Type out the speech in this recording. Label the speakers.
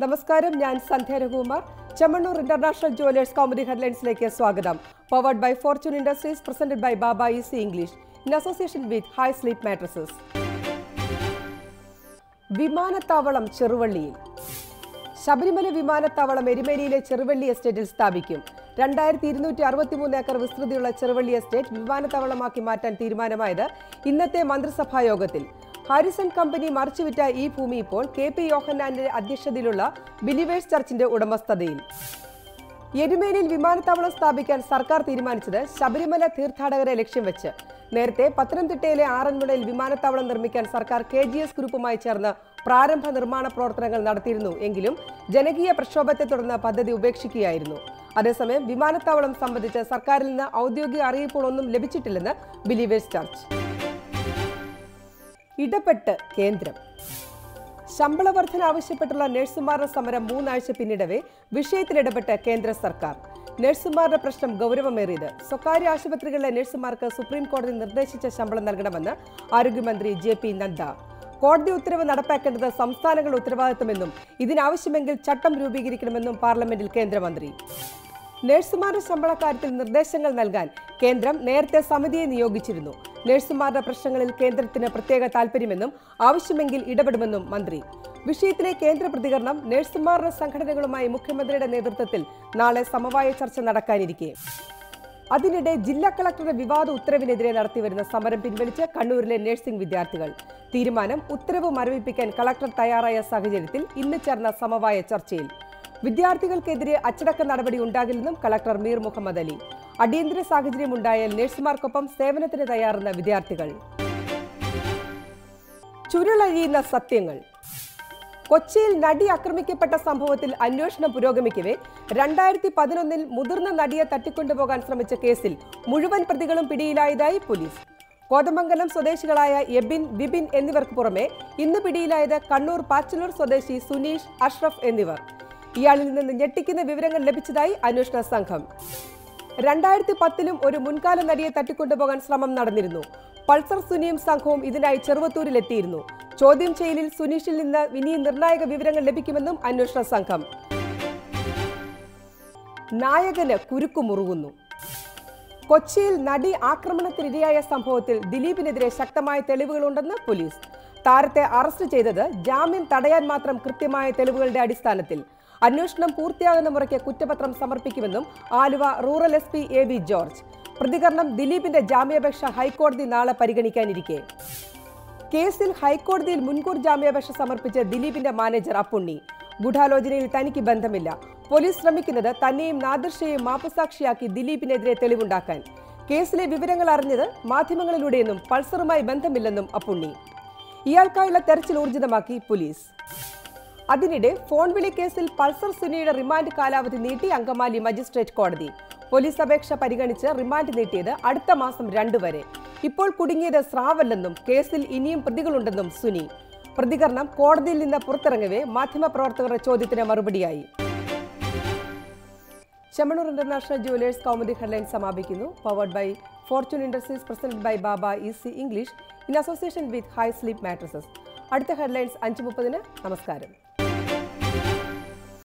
Speaker 1: നമസ്കാരം, ഞാൻ Sandhya Raghukumar. Chemmanur international jewellers Kaumudi ഹെഡ്ലൈൻസിലേക്ക് സ്വാഗതം. Powered by fortune industries, presented by Baba easy English in association with high sleep mattresses. വിമാനത്താവളം ചെറുവള്ളിയിൽ. ശബരിമല വിമാനത്താവളം എരുമേലിയിലെ ചെറുവള്ളി എസ്റ്റേറ്റിൽ സ്ഥാപിക്കും. 2263 ഏക്കർ വിസ്തൃതിയുള്ള ചെറുവള്ളി എസ്റ്റേറ്റ് വിമാനത്താവളമാക്കി മാറ്റാൻ തീരുമാനമായത് ഇന്നത്തെ മന്ത്രിസഭാ യോഗത്തിൽ. ഹാരിസൺ കമ്പനി മറിച്ചുവിറ്റ ഈ ഭൂമി ഇപ്പോൾ KP യോഹന്നാന്റെ അധ്യക്ഷതയിലുള്ള ബിലീവേഴ്സ് ചർച്ചിന്റെ ഉടമസ്ഥതയിൽ. എരുമേലിയിൽ വിമാനത്താവളം സ്ഥാപിക്കാൻ സർക്കാർ തീരുമാനിച്ചത് ശബരിമല തീർത്ഥാടകരെ ലക്ഷ്യം വെച്ച്. നേരത്തെ പത്തനംതിട്ടയിലെ ആറന്മുളയിൽ വിമാനത്താവളം നിർമ്മിക്കാൻ സർക്കാർ KGS ഗ്രൂപ്പുമായി ചേർന്ന് പ്രാരംഭ നിർമ്മാണ പ്രവർത്തനങ്ങൾ നടത്തിയിരുന്നു. എങ്കിലും ജനകീയ പ്രക്ഷോഭത്തെ തുടർന്ന് പദ്ധതി ഉപേക്ഷിക്കുകയായിരുന്നു. അതേസമയം വിമാനത്താവളം സംബന്ധിച്ച് സർക്കാരിൽ നിന്ന് ഔദ്യോഗിക അറിയിപ്പുകളൊന്നും ലഭിച്ചിട്ടില്ലെന്ന് ബിലീവേഴ്സ് ചർച്ച്. ഇടപെട്ട് കേന്ദ്രം. ശമ്പള വർധന ആവശ്യപ്പെട്ടുള്ള നഴ്സുമാരുടെ സമരം 3 ആഴ്ച പിന്നിടവേ വിഷയത്തിൽ ഇടപെട്ട് കേന്ദ്ര സർക്കാർ. നഴ്സുമാരുടെ പ്രശ്നം ഗൗരവമേറിയത്. സ്വകാര്യ ആശുപത്രികളിലെ നഴ്സുമാർക്ക് സുപ്രീം കോടതി നിർദ്ദേശിച്ച ശമ്പളം നൽകണമെന്ന് ആരോഗ്യമന്ത്രി JP നദ്ദ. കോടതി ഉത്തരവ് നടപ്പാക്കേണ്ടത് സംസ്ഥാനങ്ങളുടെ ഉത്തരവാദിത്തമെന്നും ഇതിനാവശ്യമെങ്കിൽ ചട്ടം രൂപീകരിക്കണമെന്നും പാർലമെന്റിൽ കേന്ദ്രമന്ത്രി. നഴ്സുമാരുടെ ശമ്പളക്കാര്യത്തിൽ നിർദ്ദേശങ്ങൾ നൽകാൻ കേന്ദ്രം നേരത്തെ സമിതിയെ നിയോഗിച്ചിരുന്നു. നഴ്സുമാരുടെ പ്രശ്നങ്ങളിൽ കേന്ദ്രത്തിന് പ്രത്യേക താൽപര്യമെന്നും ആവശ്യമെങ്കിൽ ഇടപെടുമെന്നും മന്ത്രി. വിഷയത്തിലെ കേന്ദ്ര പ്രതികരണം നഴ്സുമാരുടെ സംഘടനകളുമായി മുഖ്യമന്ത്രിയുടെ നേതൃത്വത്തിൽ നാളെ സമവായ ചർച്ച നടക്കാനിരിക്കെ. അതിനിടെ ജില്ലാ കളക്ടറുടെ വിവാദ ഉത്തരവിനെതിരെ നടത്തിവരുന്ന സമരം പിൻവലിച്ച് കണ്ണൂരിലെ നഴ്സിംഗ് വിദ്യാർത്ഥികൾ. തീരുമാനം ഉത്തരവ് മരവിപ്പിക്കാൻ കളക്ടർ തയ്യാറായ സാഹചര്യത്തിൽ ഇന്ന് ചേർന്ന സമവായ ചർച്ചയിൽ വിദ്യാർത്ഥികൾക്കെതിരെ അച്ചടക്ക നടപടി ഉണ്ടാകില്ലെന്നും കളക്ടർ മീർ മുഹമ്മദ് അലി. അടിയന്തര സാഹചര്യം ഉണ്ടായാൽ നഴ്സുമാർക്കൊപ്പം സേവനത്തിന് തയ്യാറെന്ന വിദ്യാർത്ഥികൾ. ചുരുളഴിയുന്ന സത്യങ്ങൾ. കൊച്ചിയിൽ നടി ആക്രമിക്കപ്പെട്ട സംഭവത്തിൽ അന്വേഷണം പുരോഗമിക്കവേ 2011 മുതിർന്ന നടിയെ തട്ടിക്കൊണ്ടുപോകാൻ ശ്രമിച്ച കേസിൽ മുഴുവൻ പ്രതികളും പിടിയിലായതായി പോലീസ്. കോതമംഗലം സ്വദേശികളായ എബിൻ, വിപിൻ എന്നിവർക്ക് പുറമെ ഇന്ന് പിടിയിലായത് കണ്ണൂർ പാച്ചലൂർ സ്വദേശി സുനീഷ്, അഷ്റഫ് എന്നിവർ. ഇയാളിൽ നിന്ന് ഞെട്ടിക്കുന്ന വിവരങ്ങൾ ലഭിച്ചതായി അന്വേഷണ സംഘം. 2010 ഒരു മുൻകാല നടിയെ തട്ടിക്കൊണ്ടുപോകാൻ ശ്രമം നടന്നിരുന്നു. പൾസർ സുനിയും സംഘവും ഇതിനായി ചെറുവത്തൂരിലെത്തിയിരുന്നു. ചോദ്യം ചെയ്യലിൽ സുനീഷിൽ നിന്ന് ഇനിയും നിർണായക വിവരങ്ങൾ ലഭിക്കുമെന്നും അന്വേഷണ സംഘം. നായകന് കുരുക്കുമുറുകുന്നു. കൊച്ചിയിൽ നടി ആക്രമണത്തിനിരയായ സംഭവത്തിൽ ദിലീപിനെതിരെ ശക്തമായ തെളിവുകളുണ്ടെന്ന് പോലീസ്. താരത്തെ അറസ്റ്റ് ചെയ്തത് ജാമ്യം തടയാൻ മാത്രം കൃത്യമായ തെളിവുകളുടെ അടിസ്ഥാനത്തിൽ. അന്വേഷണം പൂർത്തിയാകുന്ന മുറയ്ക്ക് കുറ്റപത്രം സമർപ്പിക്കുമെന്നും Aluva rural SP AV George. പ്രതികരണം ദിലീപിന്റെ ജാമ്യാപേക്ഷ ഹൈക്കോടതി നാളെ പരിഗണിക്കാനിരിക്കെ. കേസിൽ ഹൈക്കോടതിയിൽ മുൻകൂർ ജാമ്യാപേക്ഷ സമർപ്പിച്ച ദിലീപിന്റെ മാനേജർ അപ്പുണ്ണി. ഗൂഢാലോചനയിൽ തനിക്ക് ബന്ധമില്ല. പോലീസ് ശ്രമിക്കുന്നത് തന്നെയും നാദിർഷയെയും മാപ്പുസാക്ഷിയാക്കി ദിലീപിനെതിരെ തെളിവുണ്ടാക്കാൻ. കേസിലെ വിവരങ്ങൾ അറിഞ്ഞത് മാധ്യമങ്ങളിലൂടെയെന്നും പൾസറുമായി ബന്ധമില്ലെന്നും അപ്പുണ്ണി. ഇയാൾക്കായുള്ള തെരച്ചിൽ ഊർജിതമാക്കി പോലീസ്. അതിനിടെ ഫോൺ വിളി കേസിൽ പൾസർ സുനിയുടെ റിമാൻഡ് കാലാവധി നീട്ടി അങ്കമാലി മജിസ്ട്രേറ്റ് കോടതി. പോലീസ് അപേക്ഷ പരിഗണിച്ച് റിമാൻഡ് നീട്ടിയത് അടുത്ത മാസം 2 വരെ. ഇപ്പോൾ കുടുങ്ങിയത് സ്രാവല്ലെന്നും കേസിൽ ഇനിയും പ്രതികളുണ്ടെന്നും സുനി. പ്രതികരണം കോടതിയിൽ നിന്ന് പുറത്തിറങ്ങവേ മാധ്യമപ്രവർത്തകരുടെ ചോദ്യത്തിന് മറുപടിയായി. Chemmanur international jewellers Kaumudi headline സമാപിക്കുന്നു. Powered by fortune industries, presented by Baba easy English in association with high sleep mattresses. അടുത്ത ഹെഡ്ലൈൻസ് 5:30. നമസ്കാരം.